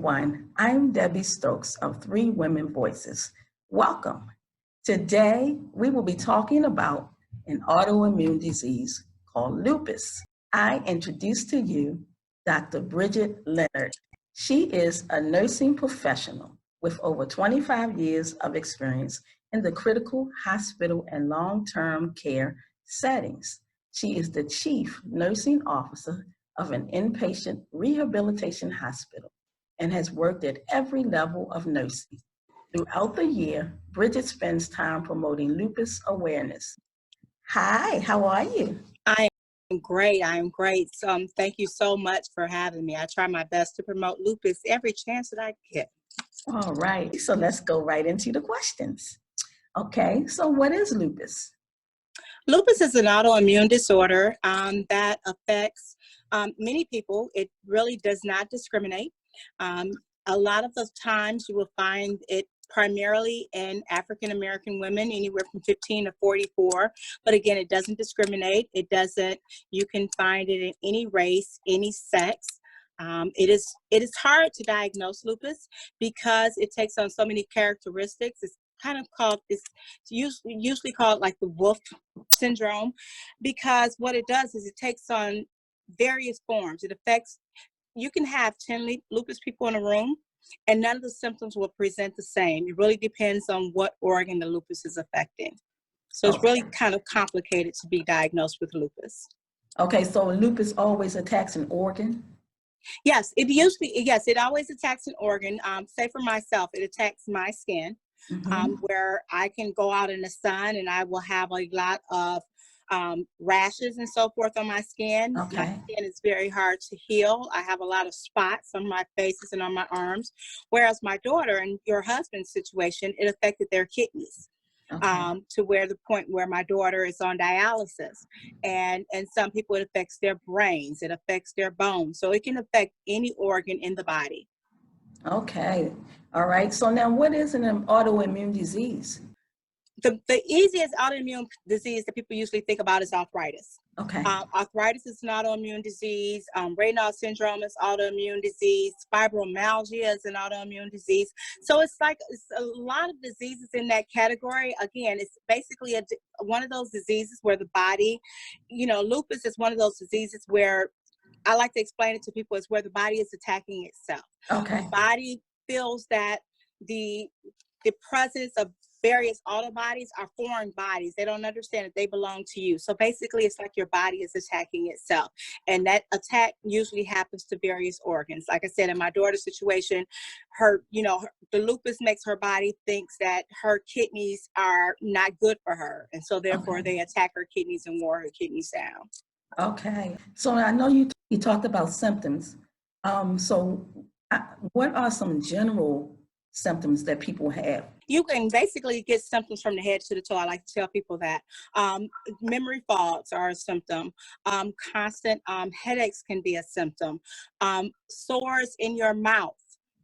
everyone. I'm Debbie Stokes of Three Women Voices. Welcome. Today, we will be talking about an autoimmune disease called lupus. I introduce to you Dr. Bridget Leonard. She is a nursing professional with over 25 years of experience in the critical hospital and long-term care settings. She is the chief nursing officer of an inpatient rehabilitation hospital and has worked at every level of nursing. Throughout the year, Bridget spends time promoting lupus awareness. Hi, how are you? I am great. Thank you so much for having me. I try my best to promote lupus every chance that I get. All right, so let's go right into the questions. Okay, so what is lupus? Lupus is an autoimmune disorder that affects many people. It really does not discriminate. A lot of the times you will find it primarily in African American women, anywhere from 15 to 44. But again, it doesn't discriminate. You can find it in any race, any sex. It is hard to diagnose lupus because it takes on so many characteristics. It's usually called like the wolf syndrome, because what it does is it takes on various forms. You can have 10 lupus people in a room and none of the symptoms will present the same. It really depends on what organ the lupus is affecting. So it's really kind of complicated to be diagnosed with lupus. Okay, so lupus always attacks an organ? Yes, it always attacks an organ. Say for myself, it attacks my skin. Where I can go out in the sun and I will have a lot of rashes and so forth on my skin. Okay. My skin is very hard to heal. I have a lot of spots on my faces and on my arms. Whereas my daughter and your husband's situation, it affected their kidneys. Okay. To where the point where my daughter is on dialysis, and some people it affects their brains, it affects their bones. So it can affect any organ in the body. Okay. All right. So now what is an autoimmune disease? The easiest autoimmune disease that people usually think about is arthritis. Okay. Arthritis is an autoimmune disease. Raynaud's syndrome is autoimmune disease. Fibromyalgia is an autoimmune disease. So it's a lot of diseases in that category. Again, it's basically one of those diseases where the body, lupus is one of those diseases where I like to explain it to people is where the body is attacking itself. Okay. The body feels that the presence of various autobodies are foreign bodies. They don't understand that they belong to you. So basically, it's like your body is attacking itself. And that attack usually happens to various organs. Like I said, in my daughter's situation, the lupus makes her body thinks that her kidneys are not good for her. And so therefore, they attack her kidneys and wore her kidneys down. Okay. So I know you talked about symptoms. What are some general symptoms that people have? You can basically get symptoms from the head to the toe. I like to tell people that. Memory fogs are a symptom. Constant headaches can be a symptom. Sores in your mouth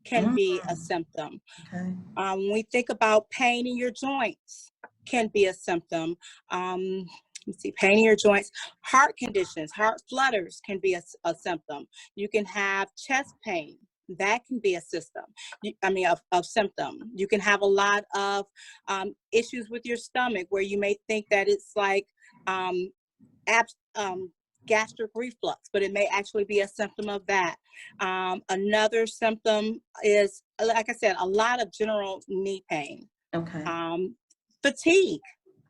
can be a symptom. Okay. When we think about pain in your joints, can be a symptom. Pain in your joints. Heart conditions, heart flutters can be a symptom. You can have chest pain. That can be a symptom. You can have a lot of issues with your stomach where you may think that it's like gastric reflux, but it may actually be a symptom of that. Another symptom is, like I said, a lot of general knee pain. Okay. Fatigue.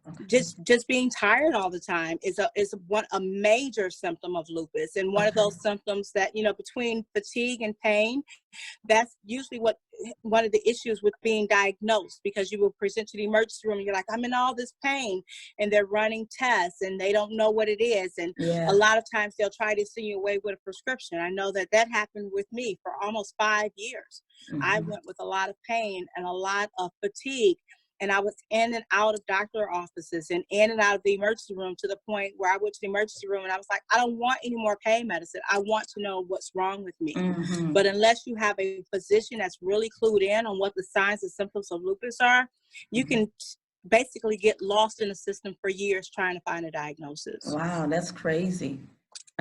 Okay. Just being tired all the time is a major symptom of lupus, and one of those symptoms that between fatigue and pain, that's usually one of the issues with being diagnosed, because you will present to the emergency room and you're like, I'm in all this pain, and they're running tests and they don't know what it is, and a lot of times they'll try to send you away with a prescription. I know that happened with me for almost 5 years. I went with a lot of pain and a lot of fatigue. And I was in and out of doctor offices and in and out of the emergency room, to the point where I went to the emergency room and I was like, I don't want any more pain medicine. I want to know what's wrong with me. But unless you have a physician that's really clued in on what the signs and symptoms of lupus are, you can basically get lost in the system for years trying to find a diagnosis. Wow, that's crazy.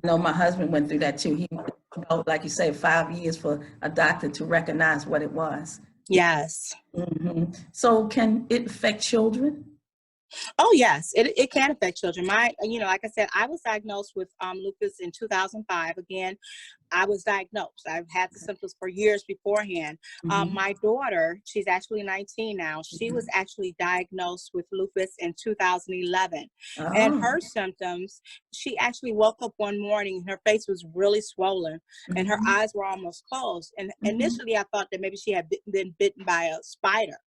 I know my husband went through that too. He about, like you say, 5 years for a doctor to recognize what it was. Yes. So can it affect children? Oh, yes, it can affect children. Like I said, I was diagnosed with lupus in 2005. Again, I was diagnosed. I've had the symptoms for years beforehand. My daughter, she's actually 19 now. She was actually diagnosed with lupus in 2011. And Oh. her symptoms, she actually woke up one morning and her face was really swollen and her eyes were almost closed. And initially I thought that maybe she had been bitten by a spider.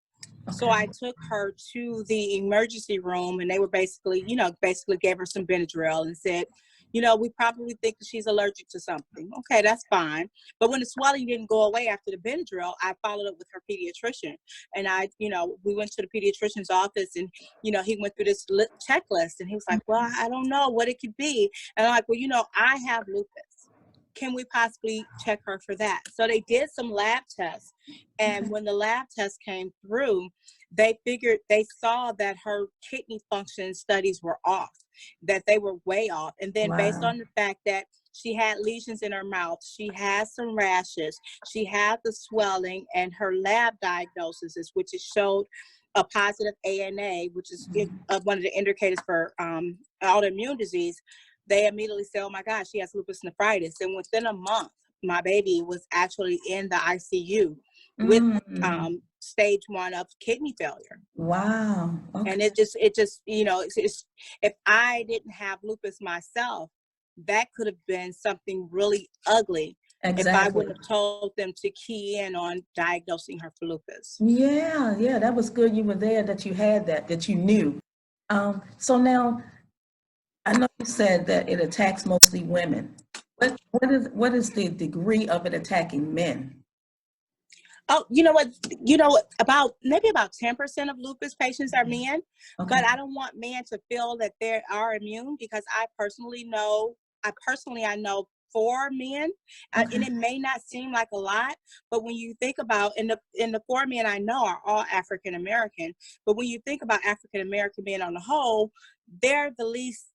So I took her to the emergency room and they were basically gave her some Benadryl and said, we probably think that she's allergic to something. Okay, that's fine. But when the swelling didn't go away after the Benadryl, I followed up with her pediatrician. And we went to the pediatrician's office and, he went through this checklist and he was like, well, I don't know what it could be. And I'm like, well, I have lupus. Can we possibly check her for that? So they did some lab tests. And when the lab test came through, they saw that her kidney function studies were off, that they were way off. And then based on the fact that she had lesions in her mouth, she had some rashes, she had the swelling, and her lab diagnosis, which is showed a positive ANA, which is one of the indicators for autoimmune disease. They immediately say, oh my gosh, she has lupus nephritis. And within a month, my baby was actually in the ICU with stage 1 of kidney failure. Wow. Okay. And it just, if I didn't have lupus myself, that could have been something really ugly. Exactly. If I wouldn't have told them to key in on diagnosing her for lupus. Yeah, that was good. You were there, that you had that you knew. So now, I know you said that it attacks mostly women. What is the degree of it attacking men? Oh, you know what? Maybe about 10% of lupus patients are men, but I don't want men to feel that they are immune, because I personally know 4 men, and it may not seem like a lot, but when you think about, in the 4 men I know are all African American, but when you think about African American men on the whole, they're least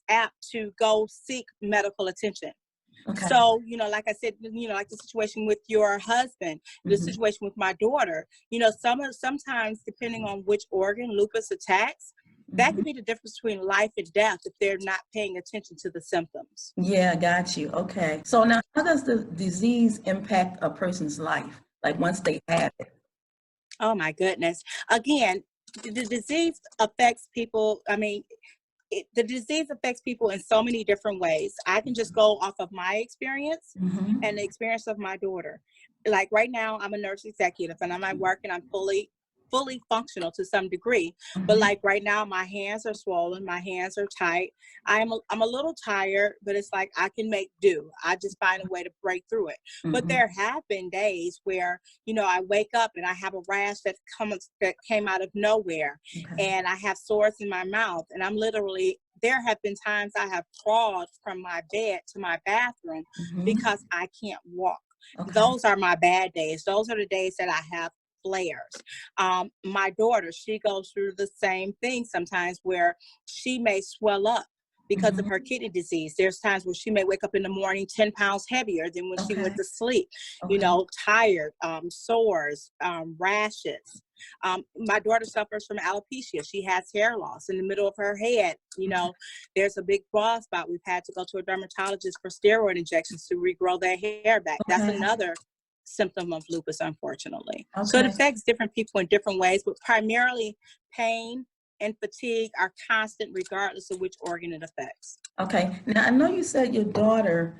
apt to go seek medical attention. So, like I said, like the situation with your husband, the situation with my daughter, sometimes depending on which organ lupus attacks, that could be the difference between life and death if they're not paying attention to the symptoms. Yeah, got you. Okay. So now, how does the disease impact a person's life, like once they have it? Oh my goodness. Again, the disease affects people. I mean, the disease affects people in so many different ways. I can just go off of my experience and the experience of my daughter. Like right now, I'm a nurse executive and I'm at work and I'm fully functional to some degree. But like right now, my hands are swollen, my hands are tight. I'm a little tired, but it's like I can make do. I just find a way to break through it. But there have been days where, I wake up and I have a rash that came out of nowhere, and I have sores in my mouth, and there have been times I have crawled from my bed to my bathroom because I can't walk. Those are my bad days. Those are the days that I have flares. My daughter, she goes through the same thing sometimes, where she may swell up because of her kidney disease. There's times where she may wake up in the morning 10 pounds heavier than when she went to sleep, tired, sores, rashes. My daughter suffers from alopecia. She has hair loss in the middle of her head. There's a big bald spot. We've had to go to a dermatologist for steroid injections to regrow their hair back. That's another symptom of lupus, unfortunately. So it affects different people in different ways, but primarily pain and fatigue are constant regardless of which organ it affects. Okay. Now, I know you said your daughter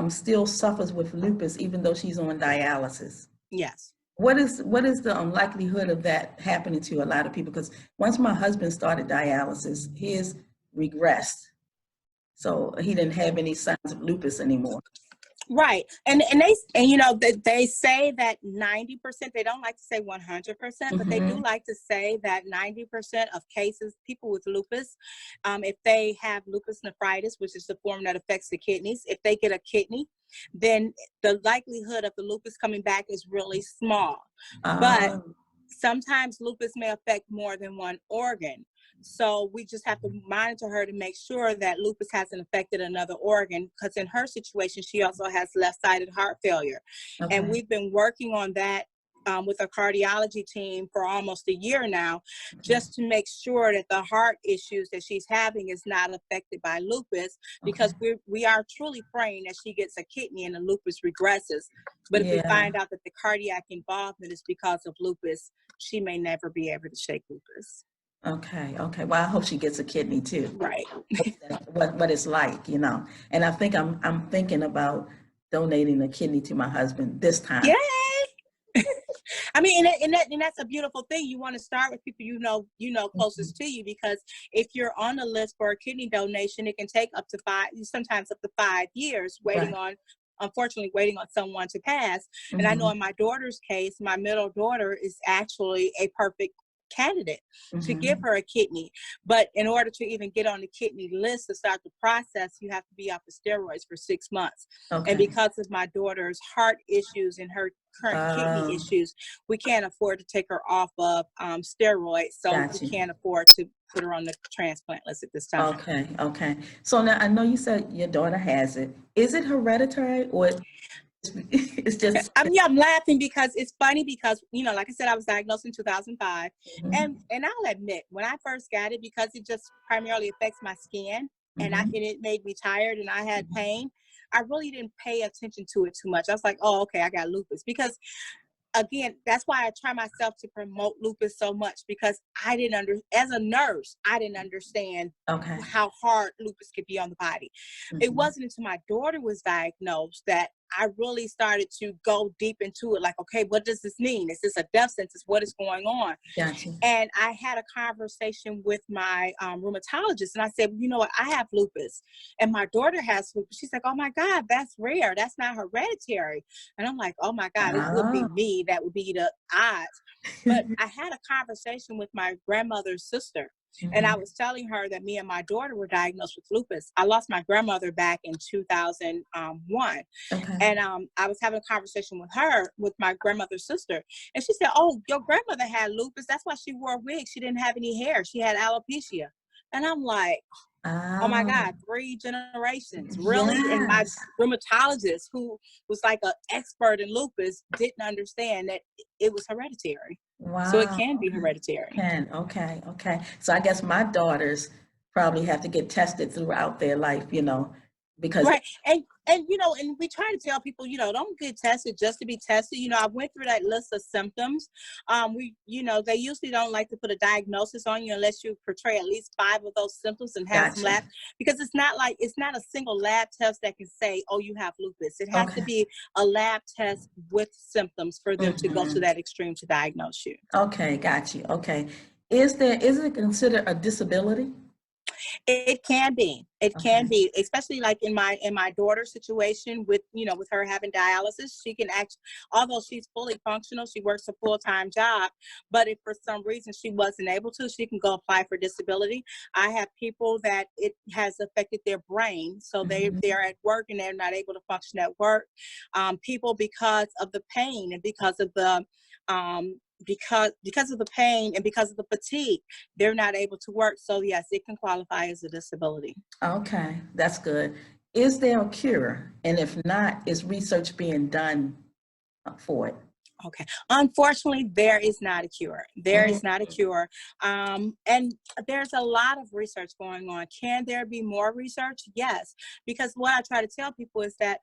still suffers with lupus even though she's on dialysis. Yes. What is the likelihood of that happening to a lot of people? Because once my husband started dialysis, his regressed. So he didn't have any signs of lupus anymore. Right. And they say that 90%, they don't like to say 100%, but they do like to say that 90% of cases, people with lupus, if they have lupus nephritis, which is the form that affects the kidneys, if they get a kidney, then the likelihood of the lupus coming back is really small. But Sometimes lupus may affect more than one organ. So we just have to monitor her to make sure that lupus hasn't affected another organ, because in her situation, she also has left-sided heart failure. And Okay. we've been working on that with a cardiology team for almost a year now, Okay. just to make sure that the heart issues that she's having is not affected by lupus, Okay. because we are truly praying that she gets a kidney and the lupus regresses. But if we Yeah. find out that the cardiac involvement is because of lupus, she may never be able to shake lupus. Okay. Okay. Well, I hope she gets a kidney too. Right. What it's like, you know. And I think I'm thinking about donating a kidney to my husband this time. Yay! I mean, and that's a beautiful thing. You want to start with people closest to you, because if you're on the list for a kidney donation, it can take sometimes up to 5 years Right. unfortunately waiting on someone to pass. And I know Mm-hmm. in my daughter's case, my middle daughter is actually a perfect candidate to give Mm-hmm. her a kidney. But in order to even get on the kidney list to start the process, you have to be off of steroids for 6 months. And Okay. because of my daughter's heart issues and her current kidney Um, issues, we can't afford to take her off of steroids. So we got you. can't afford to put her on the transplant list at this time. Okay. Okay. So now I know you said your daughter has it. Is it hereditary or it's just? I'm laughing because it's funny, because, like I said, I was diagnosed in 2005. Mhm. And I'll admit, when I first got it, because it just primarily affects my skin, and Mhm. it made me tired and I had pain, I really didn't pay attention to it too much. I was like, oh, okay, I got lupus. Because again, that's why I try myself to promote lupus so much, because as a nurse, I didn't understand Okay. how hard lupus could be on the body. It Mhm. wasn't until my daughter was diagnosed that I really started to go deep into it. Like, okay, what does this mean? Is this a death sentence? What is going on? Got you. And I had a conversation with my rheumatologist, and I said, well, you know what? I have lupus, and my daughter has lupus. She's like, oh my God, that's rare. That's not hereditary. And I'm like, oh my God, it would be Oh. me. That would be the odds. But I had a conversation with my grandmother's sister, and I Mhm. was telling her that me and my daughter were diagnosed with lupus. I lost my grandmother back in 2001. Okay. And I was having a conversation with my grandmother's sister. And she said, oh, your grandmother had lupus. That's why she wore wigs. She didn't have any hair. She had alopecia. And I'm like, oh my Oh. God, 3 generations, really? And my Yes. rheumatologist, who was like an expert in lupus, didn't understand that it was hereditary. So it Wow. can be Okay. hereditary. Okay. Okay. So I guess my daughters probably have to get tested throughout their life, you know, because Right. And we try to tell people, don't get tested just to be tested. I went through that list of symptoms. They usually don't like to put a diagnosis on you unless you portray at least 5 of those symptoms and have some gotcha. lab, because it's not a single lab test that can say, oh, you have lupus. It has to Okay. be a lab test with symptoms for them to go to Mhm. that extreme to diagnose you. Okay, got you. Okay. Is it considered a disability? It can be. It Okay. can be, especially like in my daughter's situation with her having dialysis. She can act, although she's fully functional, she works a full-time job. But if for some reason she wasn't able to, she can go apply for disability. I have people that it has affected their brain, so Mhm. they're at work and they're not able to function at work. People, because of the pain and because of the because of the pain and because of the fatigue, they're not able to work. So yes, it can qualify as a disability. Okay, that's good. Is there a cure? And if not, is research being done for it? Okay. Unfortunately, there is not a cure. There Mhm. is not a cure. And there's a lot of research going on. Can there be more research? Yes. Because what I try to tell people is that,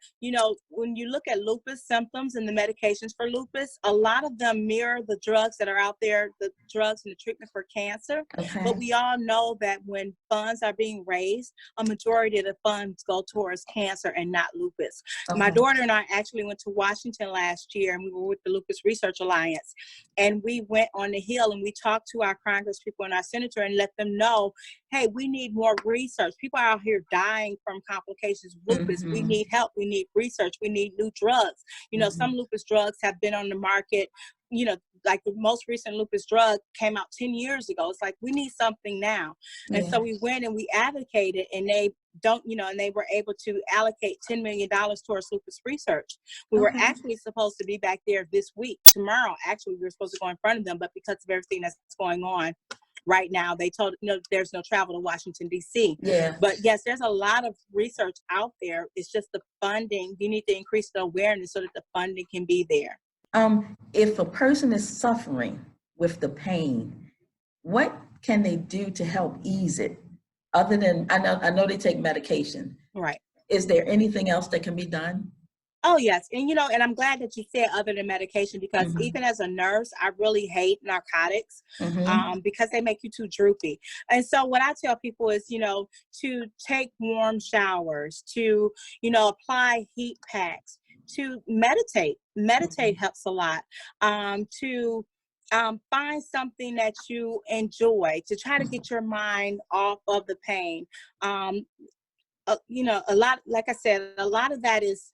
when you look at lupus symptoms and the medications for lupus, a lot of them mirror the drugs that are out there, the drugs and the treatment for cancer. But Okay. we all know that when funds are being raised, a majority of the funds go towards cancer and not lupus. My Okay. daughter and I actually went to Washington last year, and we were with the Lupus Research Alliance. And we went on the Hill and we talked to our Congress people and our senator and let them know, hey, we need more research. People are out here dying from complications of lupus. We Mhm. need help. We need research. We need new drugs. Some Mhm. lupus drugs have been on the market, like the most recent lupus drug came out 10 years ago. It's like, we need something now. And Yeah. so we went and we advocated, and they don't, and they were able to allocate $10 million towards lupus research. We were Okay. actually supposed to be back there this week. Tomorrow, actually, we were supposed to go in front of them, but because of everything that's going on right now, they told there's no travel to Washington, D.C. Yeah. But yes, there's a lot of research out there. It's just the funding. You need to increase the awareness so that the funding can be there. If a person is suffering with the pain, what can they do to help ease it? Other than, I know they take medication. Right. Is there anything else that can be done? Oh, yes. And, and I'm glad that you said other than medication, because even as a nurse, I really hate narcotics because they make you too droopy. And so what I tell people is, to take warm showers, to, apply heat packs, to meditate. Meditate helps a lot. To find something that you enjoy, to try to get your mind off of the pain. A lot, like I said, a lot of that is,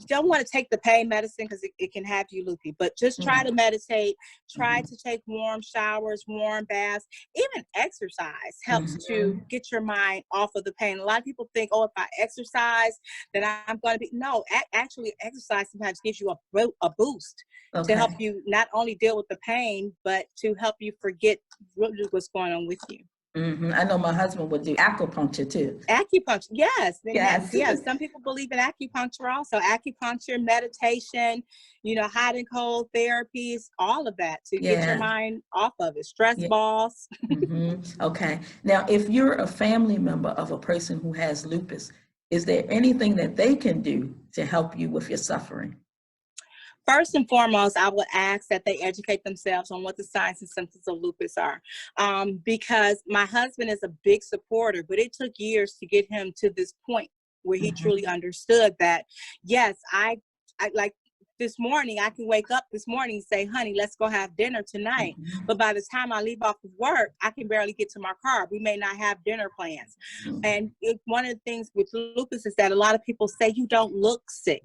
you don't want to take the pain medicine because it can have you loopy, but just try to meditate, try to take warm showers, warm baths, even exercise helps to get your mind off of the pain. A lot of people think, oh, if I exercise, then I'm going to be, no, actually exercise sometimes gives you a boost to help you not only deal with the pain, but to help you forget really what's going on with you. I know my husband would do acupuncture too. Acupuncture, yes. Yes. Some people believe in acupuncture also. Acupuncture, meditation, hot and cold therapies, all of that to get your mind off of it. Stress balls. Okay. Now, if you're a family member of a person who has lupus, is there anything that they can do to help you with your suffering? First and foremost, I would ask that they educate themselves on what the signs and symptoms of lupus are, because my husband is a big supporter, but it took years to get him to this point where he truly understood that, yes, I like this morning, I can wake up this morning and say, honey, let's go have dinner tonight. But by the time I leave off of work, I can barely get to my car. We may not have dinner plans. And one of the things with lupus is that a lot of people say you don't look sick.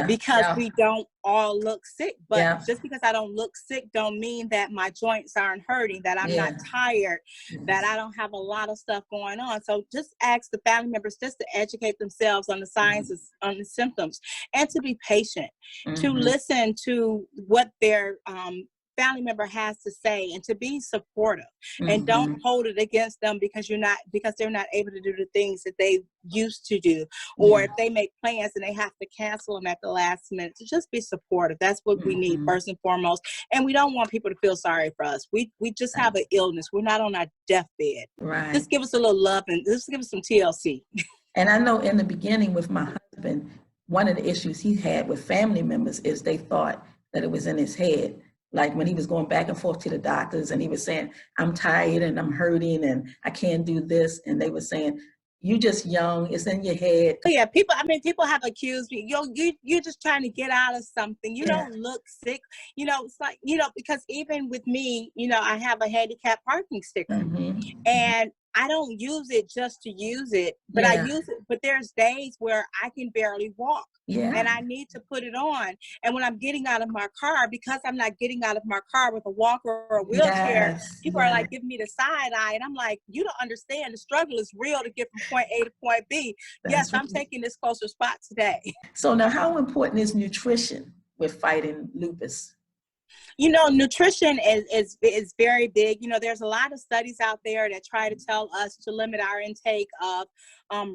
Because we don't all look sick, but just because I don't look sick don't mean that my joints aren't hurting, that I'm not tired, that I don't have a lot of stuff going on. So just ask the family members just to educate themselves on the signs, on the symptoms, and to be patient, to listen to what their family member has to say, and to be supportive, and don't hold it against them because they're not able to do the things that they used to do, or if they make plans and they have to cancel them at the last minute. To just be supportive. That's what we need first and foremost. And we don't want people to feel sorry for us. We just have an illness. We're not on our deathbed. Just give us a little love and just give us some TLC. And I know in the beginning with my husband, one of the issues he had with family members is they thought that it was in his head. Like when he was going back and forth to the doctors and he was saying, I'm tired and I'm hurting and I can't do this. And they were saying, you just young, it's in your head. Yeah, people have accused me, you're just trying to get out of something. You don't look sick. It's like, because even with me, I have a handicap parking sticker and I don't use it just to use it, but I use it, but there's days where I can barely walk. And I need to put it on. And when I'm getting out of my car, because I'm not getting out of my car with a walker or a wheelchair, people are like giving me the side eye. And I'm like, you don't understand. The struggle is real to get from point A to point B. Yes, I'm taking this closer spot today. So now how important is nutrition with fighting lupus? Nutrition is very big. There's a lot of studies out there that try to tell us to limit our intake of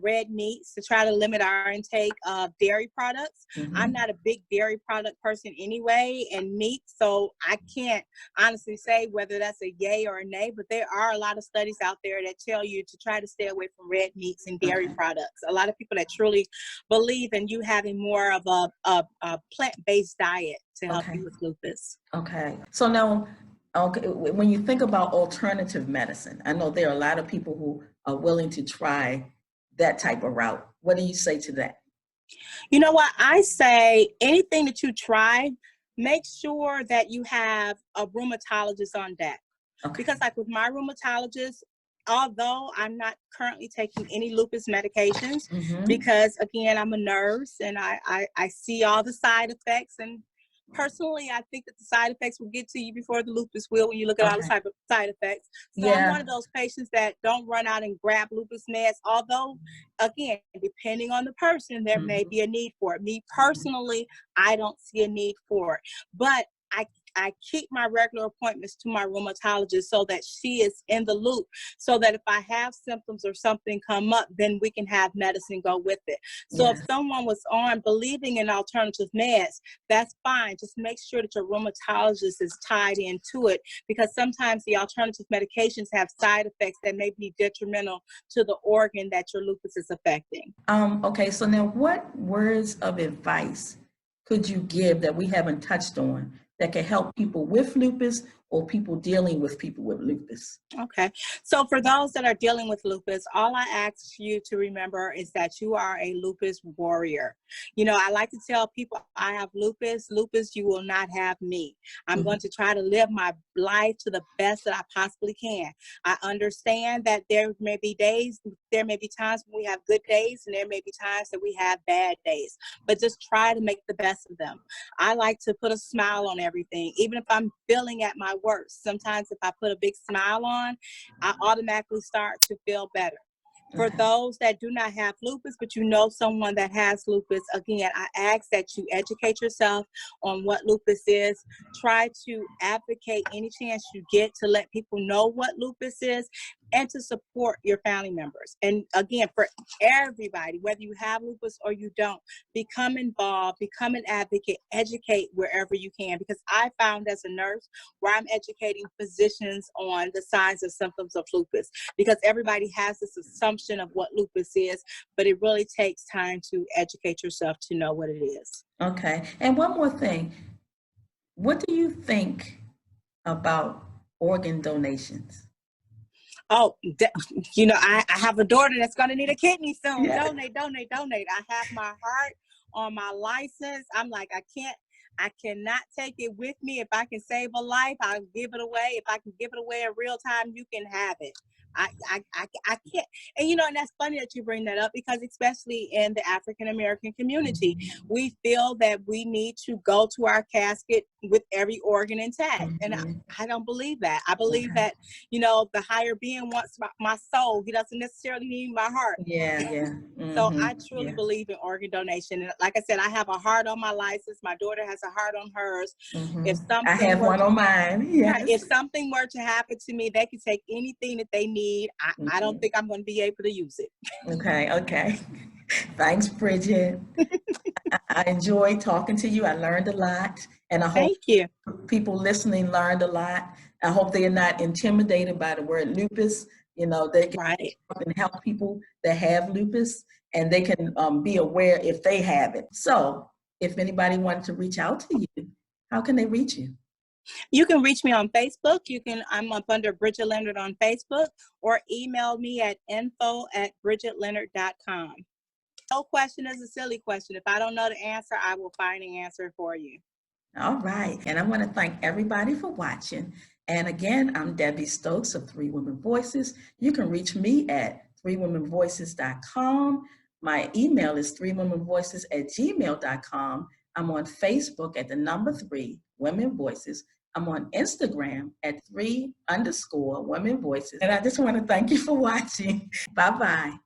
red meats, to try to limit our intake of dairy products. I'm not a big dairy product person anyway, and meat, so I can't honestly say whether that's a yay or a nay, but there are a lot of studies out there that tell you to try to stay away from red meats and dairy products. A lot of people that truly believe in you having more of a plant-based diet to help you with lupus. Okay. So now, when you think about alternative medicine, I know there are a lot of people who are willing to try that type of route. What do you say to that? You know what? I say anything that you try, make sure that you have a rheumatologist on deck. Because like with my rheumatologist, although I'm not currently taking any lupus medications, because again, I'm a nurse and I see all the side effects, and Personally, I think that the side effects will get to you before the lupus will when you look at all the Okay. type of side effects. So I'm one Yeah. of those patients that don't run out and grab lupus meds, although, again, depending on the person, there may Mhm. be a need for it. Me personally, I don't see a need for it. But I keep my regular appointments to my rheumatologist so that she is in the loop, so that if I have symptoms or something come up, then we can have medicine go with it. So if Yes. someone was on believing in alternative meds, that's fine. Just make sure that your rheumatologist is tied into it, because sometimes the alternative medications have side effects that may be detrimental to the organ that your lupus is affecting. Okay, so now what words of advice could you give that we haven't touched on that can help people with lupus or people dealing with people with lupus? Okay. So for those that are dealing with lupus, all I ask you to remember is that you are a lupus warrior. You know, I like to tell people I have lupus. Lupus, you will not have me. I'm going Mhm. to try to live my life to the best that I possibly can. I understand that there may be days, there may be times when we have good days, and there may be times that we have bad days, but just try to make the best of them. I like to put a smile on everything, even if I'm feeling at my worst. Sometimes if I put a big smile on, I automatically start to feel better. For Okay. those that do not have lupus, but you know someone that has lupus, again, I ask that you educate yourself on what lupus is. Try to advocate any chance you get to let people know what lupus is and to support your family members. And again, for everybody, whether you have lupus or you don't, become involved, become an advocate, educate wherever you can. Because I found as a nurse where I'm educating physicians on the signs and symptoms of lupus, because everybody has this assumption of what lupus is, but it really takes time to educate yourself to know what it is. Okay. And one more thing. What do you think about organ donations? Oh, you know, I have a daughter that's going to need a kidney soon. Yeah. Donate, donate, donate. I have my heart on my license. I'm like, I cannot take it with me. If I can save a life, I'll give it away. If I can give it away in real time, you can have it. I can't. And you know, and that's funny that you bring that up, because especially in the African American community, we feel that we need to go to our casket with every organ intact. And Mhm. I don't believe that. I believe Okay. that, you know, the higher being wants my soul. He doesn't necessarily need my heart. Yeah, yeah. So I truly Yeah. believe in organ donation. And like I said, I have a heart on my license. My daughter has a heart on hers. If I something have were one to on mine. Right, Yes. if something were to happen to me, they could take anything that they need. I don't Mhm. think I'm going to be able to use it. Okay, okay. Thanks, Bridget. I enjoyed talking to you. I learned a lot, and I hope Thank you. people listening learned a lot. I hope they are not intimidated by the word lupus. You know, they can Right. help people that have lupus, and they can be aware if they have it. So, if anybody wanted to reach out to you, how can they reach you? You can reach me on Facebook. I'm up under Bridget Leonard on Facebook, or email me at info@bridgetleonard.com. No question is a silly question. If I don't know the answer, I will find an answer for you. All right. And I want to thank everybody for watching. And again, I'm Debbie Stokes of Three Women Voices. You can reach me at threewomenvoices.com. My email is threewomenvoices@gmail.com. I'm on Facebook at the number 3 Women Voices. I'm on Instagram at 3_Women Voices. And I just want to thank you for watching. Bye-bye.